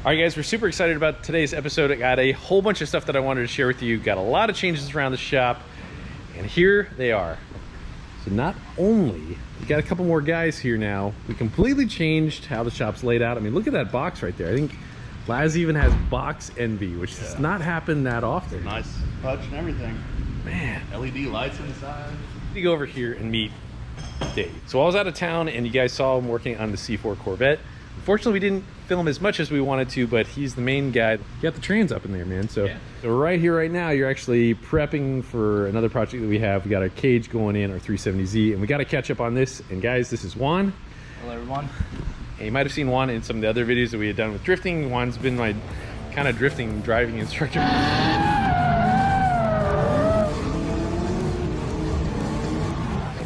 All right, guys, we're super excited about today's episode. I got a whole bunch of stuff that I wanted to share with you. Got a lot of changes around the shop, and here they are. So not only we got a couple more guys here now, we completely changed how the shop's laid out. I mean, look at that box right there. I think Laz even has box envy, which does not happen that often. Nice touch and everything. Man. LED lights inside. You go over here and meet Dave. So I was out of town, and you guys saw him working on the C4 Corvette. Unfortunately, we didn't film as much as we wanted to, but he's the main guy. You got the trans up in there, man. So, so right here, right now, you're actually prepping for another project that we have. We got our cage going in, our 370Z, and we got to catch up on this. And guys, this is Juan. Hello, everyone. And you might have seen Juan in some of the other videos that we had done with drifting. Juan's been my kind of drifting driving instructor.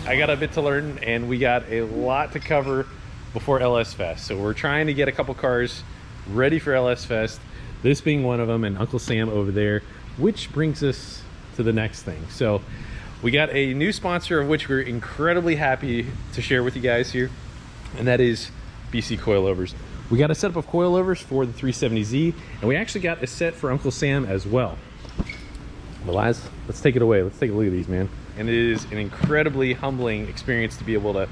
I got a bit to learn, and we got a lot to cover before LS Fest. So we're trying to get a couple cars ready for LS Fest, this being one of them, and Uncle Sam over there, which brings us to the next thing. So we got a new sponsor of which we're incredibly happy to share with you guys here, and that is BC Coilovers. We got a setup of coilovers for the 370Z, and we actually got a set for Uncle Sam as well. Well, Laz, let's take it away. Let's take a look at these, man. And it is an incredibly humbling experience to be able to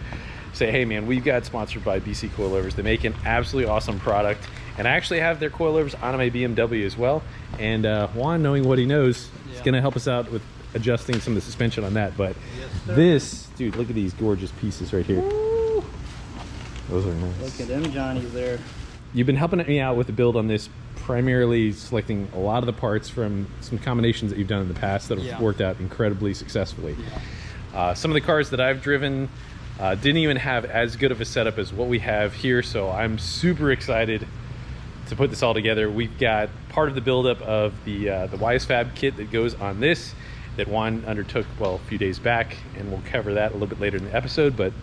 say, hey man, we've got sponsored by BC Coilovers. They make an absolutely awesome product, and I actually have their coilovers on my BMW as well. And Juan, knowing what he knows, is gonna help us out with adjusting some of the suspension on that. But this, dude, look at these gorgeous pieces right here. Woo. Those are nice. Look at them Johnnies there. You've been helping me out with the build on this, primarily selecting a lot of the parts from some combinations that you've done in the past that have worked out incredibly successfully. Some of the cars that I've driven didn't even have as good of a setup as what we have here, so I'm super excited to put this all together. We've got part of the buildup of the WiseFab kit that goes on this that Juan undertook, well, a few days back, and we'll cover that a little bit later in the episode. But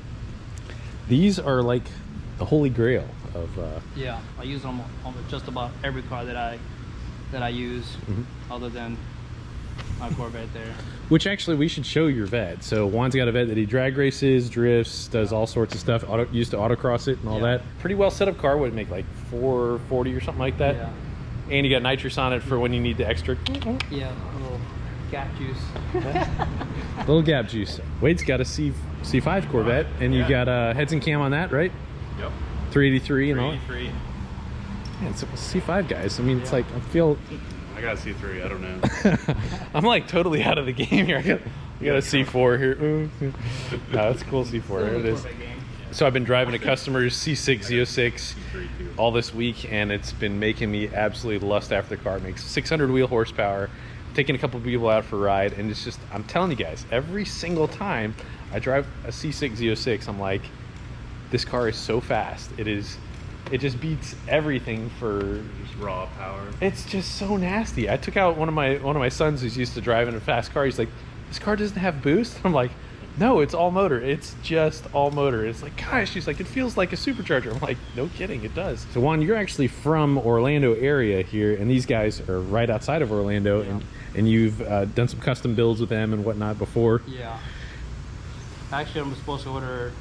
these are like the holy grail of yeah, I use them on just about every car that I use, other than my Corvette there. Which actually we should show your vet. So Juan's got a vet that he drag races, drifts, does all sorts of stuff, used to autocross it and all that. Pretty well set up car, would make like 440 or something like that. Yeah. And you got nitrous on it for when you need the extra. Yeah, a little gap juice. Little gap juice. Wade's got a C5 Corvette, and you got heads and cam on that, right? Yep. 383 and all. 383. Man, it's C5 guys. I mean, it's like I got a C3, I don't know. I'm like totally out of the game here. I got a C4 here. No, that's a cool C4. There it is. So I've been driving a customer's C6 Z06 all this week, and it's been making me absolutely lust after the car. It makes 600 wheel horsepower. Taking a couple people out for a ride, and it's just, I'm telling you guys, every single time I drive a C6 Z06, I'm like, this car is so fast. It just beats everything for just raw power. It's just so nasty. I took out one of my sons who's used to driving a fast car. He's like, this car doesn't have boost? I'm like, no, it's all motor. It's just all motor. It's like, gosh, she's like, it feels like a supercharger. I'm like, no kidding, it does. So Juan, you're actually from Orlando area here, and these guys are right outside of Orlando, and you've done some custom builds with them and whatnot before. Yeah. Actually, I'm supposed to order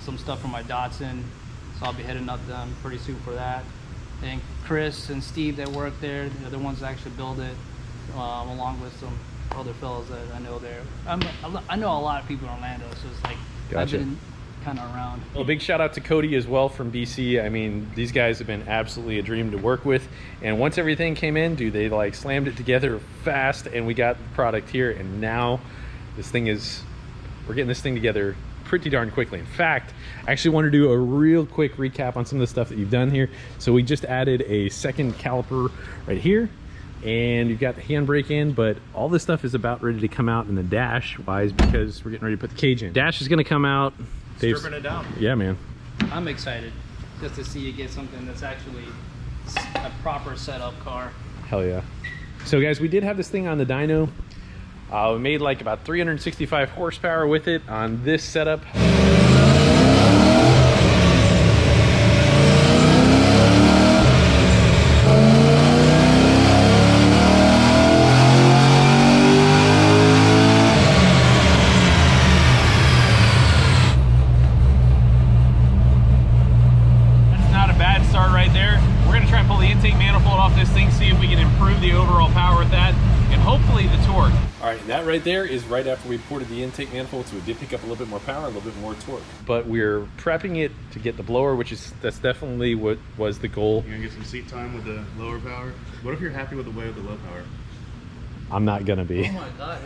some stuff from my Datsun, so I'll be heading up them pretty soon for that. And Chris and Steve that work there, they're the ones that actually build it, along with some other fellows that I know there. I know a lot of people in Orlando, so it's like I've been kind of around. Well, a big shout out to Cody as well from BC. I mean, these guys have been absolutely a dream to work with, and once everything came in, dude, they like slammed it together fast, and we got the product here, and now we're getting this thing together pretty darn quickly. In fact, I actually want to do a real quick recap on some of the stuff that you've done here. So we just added a second caliper right here, and you've got the handbrake in, but all this stuff is about ready to come out in the dash wise, because we're getting ready to put the cage in. Dash is going to come out. Stripping it down. Yeah, man. I'm excited just to see you get something that's actually a proper setup car. Hell yeah. So guys, we did have this thing on the dyno. We made like about 365 horsepower with it on this setup. That's not a bad start right there. We're gonna try and pull the inside intake manifold off this thing, see if we can improve the overall power with that, and hopefully the torque. All right, that right there is right after we ported the intake manifold, so we did pick up a little bit more power, a little bit more torque. But we're prepping it to get the blower, that's definitely what was the goal. You're gonna get some seat time with the lower power? What if you're happy with the way of the low power? I'm not gonna be. Oh my God,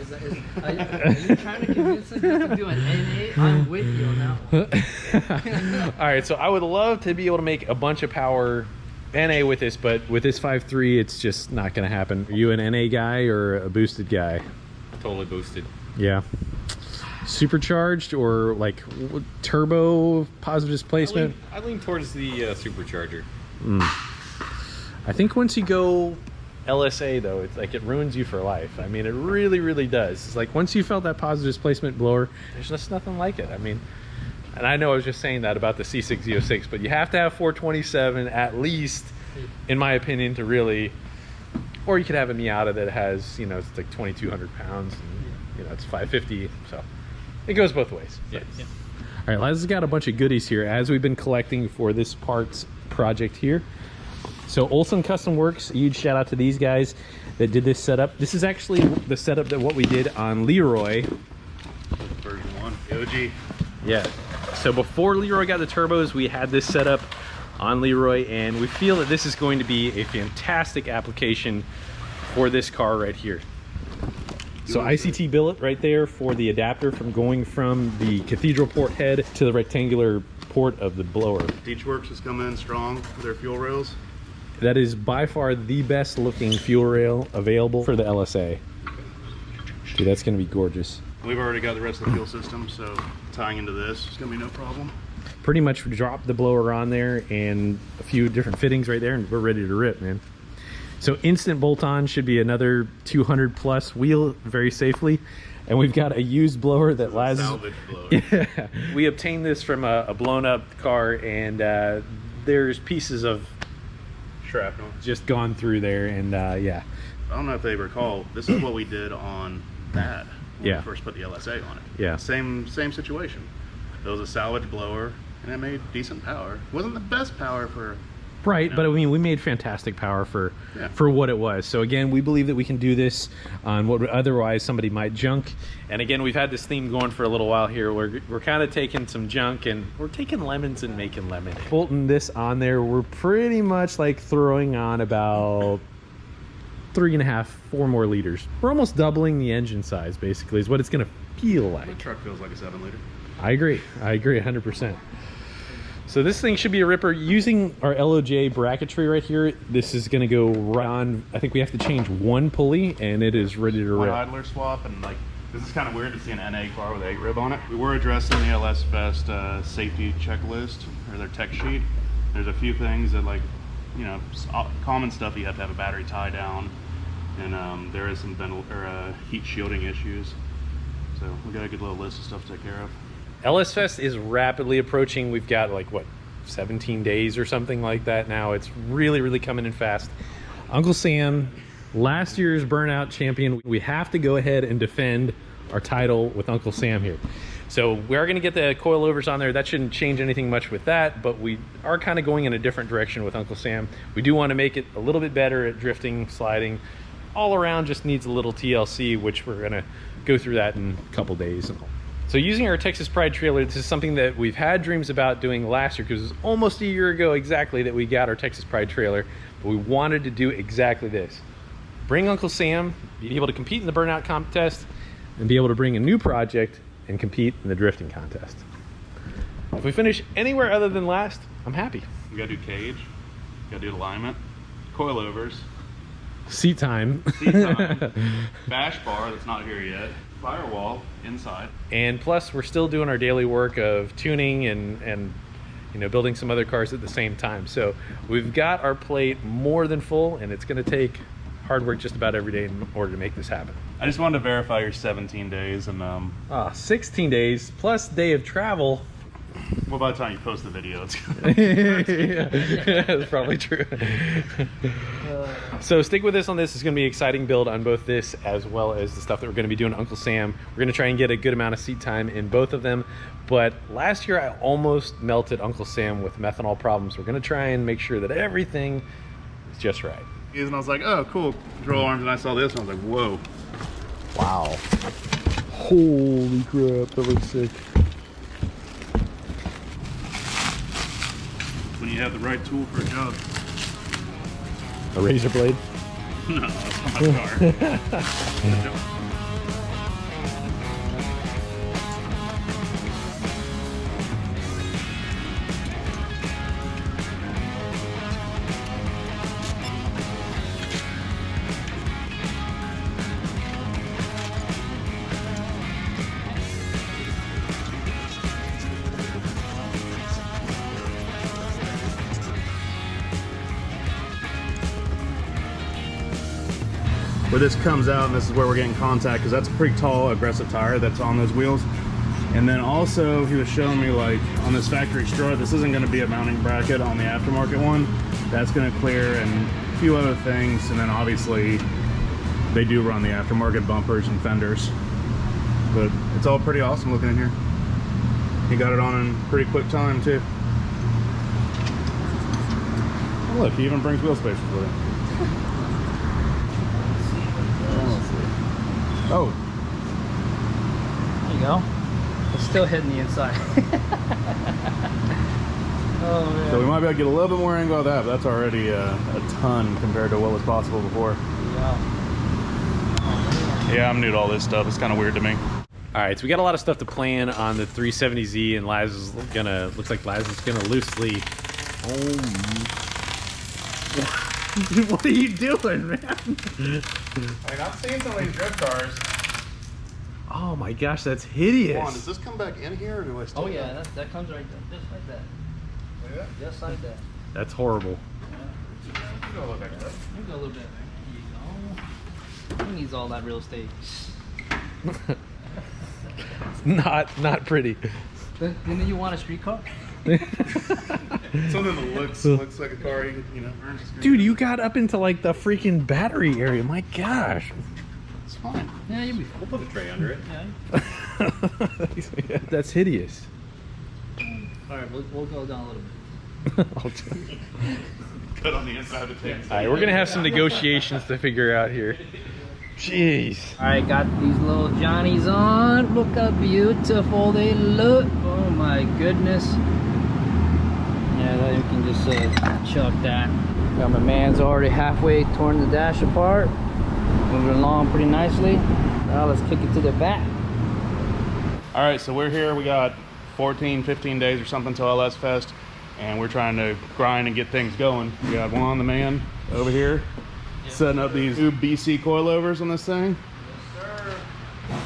are you trying to convince us to do an NA? I'm with you on that one. All right, so I would love to be able to make a bunch of power NA with this, but with this 5.3, it's just not gonna happen. Are you an NA guy or a boosted guy? Totally boosted. Yeah. Supercharged or like turbo positive displacement? I lean towards the supercharger. I think once you go LSA though, it's like it ruins you for life. I mean, it really, really does. It's like once you felt that positive displacement blower, there's just nothing like it. I mean, and I know I was just saying that about the C6Z06, but you have to have 427 at least, in my opinion, to really, or you could have a Miata that has, you know, it's like 2,200 pounds, and, you know, it's 550, so it goes both ways. Yeah. All right, Liza's got a bunch of goodies here as we've been collecting for this parts project here. So Olson Custom Works, a huge shout out to these guys that did this setup. This is actually the setup that what we did on Leroy. Version 1, the OG. Yeah. So before Leroy got the turbos, we had this set up on Leroy, and we feel that this is going to be a fantastic application for this car right here. So ICT billet right there for the adapter from going from the cathedral port head to the rectangular port of the blower. Deechworks has come in strong with their fuel rails. That is by far the best looking fuel rail available for the LSA. Dude, that's gonna be gorgeous. We've already got the rest of the fuel system, so tying into this is gonna be no problem. Pretty much drop the blower on there and a few different fittings right there, and we're ready to rip, man. So instant bolt-on should be another 200 plus wheel very safely. And we've got a used blower that lasts. Salvage blower. Yeah. We obtained this from a blown up car, and there's pieces of Shrapnel. just gone through there, and yeah. I don't know if they recall, this is what we did on that when Yeah. we first put the LSA on it. Yeah. Same situation. It was a salvage blower, and it made decent power. Wasn't the best power for... Right, No. but I mean, we made fantastic power for Yeah. what it was. So again, we believe that we can do this on what otherwise somebody might junk. And again, we've had this theme going for a little while here. We're kind of taking some junk and we're taking lemons and making lemonade. Bolting this on there, we're pretty much like throwing on about 3.5, 4 more liters. We're almost doubling the engine size, basically, is what it's going to feel The like. truck feels like a 7-liter. I agree 100%. So this thing should be a ripper. Using our LOJ bracketry right here, this is going to go right on. I think we have to change one pulley, and it is ready to One rip. idler swap, and like, this is kind of weird to see an NA car with 8 rib on it. We were addressing the LS Fest safety checklist, or their tech sheet. There's a few things that, like, you know, common stuff. You have to have a battery tie down, and there is some heat shielding issues. So we got a good little list of stuff to take care of. LS Fest is rapidly approaching. We've got like, what, 17 days or something like that now. It's really, really coming in fast. Uncle Sam, last year's burnout champion. We have to go ahead and defend our title with Uncle Sam here. So we are going to get the coilovers on there. That shouldn't change anything much with that, but we are kind of going in a different direction with Uncle Sam. We do want to make it a little bit better at drifting, sliding. All around just needs a little TLC, which we're going to go through that in a couple days. So using our Texas Pride trailer, this is something that we've had dreams about doing last year, because it was almost a year ago exactly that we got our Texas Pride trailer, but we wanted to do exactly this. Bring Uncle Sam, be able to compete in the burnout contest, and be able to bring a new project and compete in the drifting contest. If we finish anywhere other than last, I'm happy. We gotta do cage, gotta do alignment, coilovers, Seat time. seat time, bash bar that's not here yet, firewall inside. And plus, we're still doing our daily work of tuning and you know, building some other cars at the same time. So we've got our plate more than full, and it's going to take hard work just about every day in order to make this happen. I just wanted to verify your 17 days, and 16 days plus day of travel. well, by the time you post the video, it's Yeah, that's probably true. So stick with us on this. It's going to be an exciting build on both this as well as the stuff that we're going to be doing Uncle Sam. We're going to try and get a good amount of seat time in both of them. But last year I almost melted Uncle Sam with methanol problems. We're going to try and make sure that everything It's just right. And I was like, oh, cool, control arms. And I saw this and I was like, whoa. Wow. Holy crap, that looks sick. When you have the right tool for a job. A razor blade? No, that's not my car. Where this comes out, and this is where we're getting contact, because that's a pretty tall, aggressive tire that's on those wheels. And then also, he was showing me, like, on this factory strut, this isn't going to be a mounting bracket on the aftermarket one. That's going to clear, and a few other things. And then obviously, they do run the aftermarket bumpers and fenders. But it's all pretty awesome looking in here. He got it on in pretty quick time, too. Oh, look, he even brings wheel spacers with it. Oh, There you go. It's still hitting the inside. Oh man. so we might be able to get a little bit more angle of that, but that's already a ton compared to what was possible before. Yeah. Yeah, I'm new to all this stuff. It's kind of weird to me. All right, so we got a lot of stuff to plan on the 370Z, and Laz is gonna, looks like Laz is gonna loosely. Oh. What are you doing, man? I mean, I'm seeing some of these drift cars. Oh my gosh, that's hideous. Come on, does this come back in here, or do I still? Oh yeah, that comes right there, just like that. Look at that. Just like that. That's horrible. Yeah. You go a little bit. You go a little bit. There you go. Who needs all that real estate? Not pretty. Didn't you want a street car? Something that looks like a car, you know. Dude, you got up into like the freaking battery area. My gosh. It's fine. Yeah, you'll be fine. We'll put a tray under it. Yeah. That's hideous. All right, we'll go down a little bit. Cut on the inside of the tank. All right, we're gonna have some negotiations to figure out here. Jeez. All right, got these little Johnnies on. Look how beautiful they look. Oh my goodness. Yeah, that you can just chuck that. Got my man's already halfway torn the dash apart. Moving along pretty nicely. Now let's kick it to the back. All right, so we're here. We got 14, 15 days or something till LS Fest, and we're trying to grind and get things going. We got Juan, the man, over here, setting up these new BC coilovers on this thing. Yes, sir.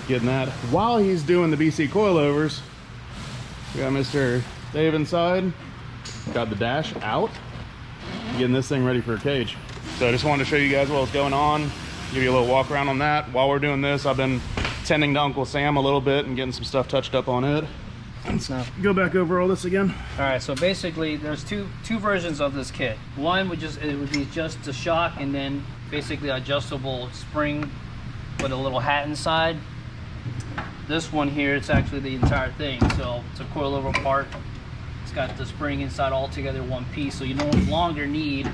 Getting that. While he's doing the BC coilovers, we got Mr. Dave inside. Got the dash out. Getting this thing ready for a cage. So I just wanted to show you guys what was going on. Give you a little walk around on that. While we're doing this, I've been tending to Uncle Sam a little bit and getting some stuff touched up on it. Let's go back over all this again. All right, so basically there's two versions of this kit. One would be just the shock, and then basically adjustable spring with a little hat inside. This one here, it's actually the entire thing. So it's a coilover part. It's got the spring inside all together in one piece, so you no longer need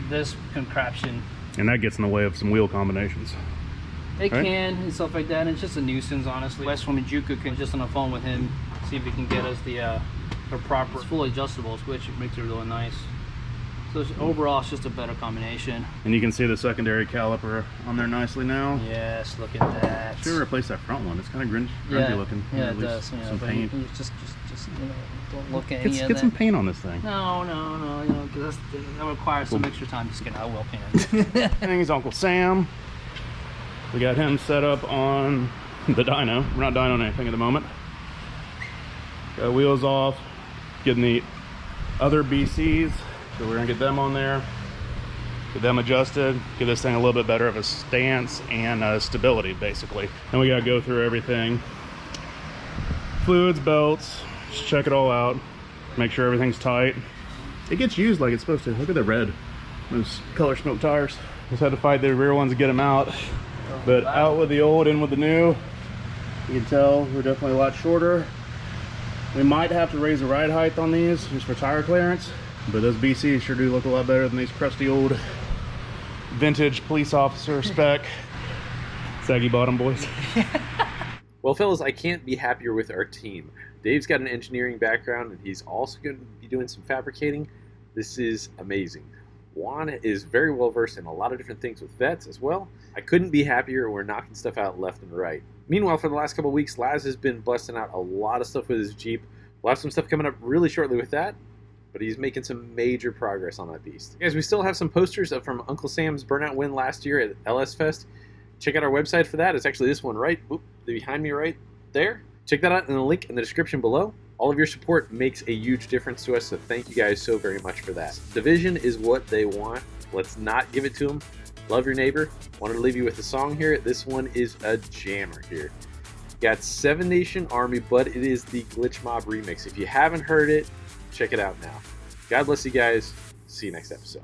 this contraption. And that gets in the way of some wheel combinations. It Right. can and stuff like that. And it's just a nuisance, honestly. Wes from Juku can just on the phone with him, see if he can get us the proper. It's fully adjustable, which makes it really nice. So overall, it's just a better combination. And you can see the secondary caliper on there nicely now. Yes, look at that. Should replace that front one. It's kind of grungy Yeah, looking. yeah, At it least does. Yeah, some but paint. you just you know, don't look at any of Get that. some paint on this thing. No, you know, because that requires some extra time. Just kidding, I will paint it. I think it's Uncle Sam. We got him set up on the dyno. We're not dynoing anything at the moment. Got wheels off, getting the other BCs. So we're gonna get them on there, get them adjusted, give this thing a little bit better of a stance and stability, basically. And we gotta go through everything. Fluids, belts, just check it all out. Make sure everything's tight. It gets used like it's supposed to. Look at the red. Those color smoke tires. Just had to fight the rear ones to get them out. But out with the old, in with the new. You can tell we're definitely a lot shorter. We might have to raise the ride height on these just for tire clearance. But those BCs sure do look a lot better than these crusty old vintage police officer spec saggy bottom boys. Well, fellas, I can't be happier with our team. Dave's got an engineering background, and he's also going to be doing some fabricating. This is amazing. Juan is very well versed in a lot of different things with vets as well. I couldn't be happier. We're knocking stuff out left and right. Meanwhile, for the last couple of weeks, Laz has been busting out a lot of stuff with his Jeep. We'll have some stuff coming up really shortly with that, but he's making some major progress on that beast. Guys, we still have some posters from Uncle Sam's burnout win last year at LS Fest. Check out our website for that. It's actually this one right behind me right there. Check that out in the link in the description below. All of your support makes a huge difference to us, so thank you guys so very much for that. Division is what they want. Let's not give it to them. Love your neighbor. Wanted to leave you with a song here. This one is a jammer here. Got 7 Nation Army, but it is the Glitch Mob remix. If you haven't heard it, check it out now. God bless you guys. See you next episode.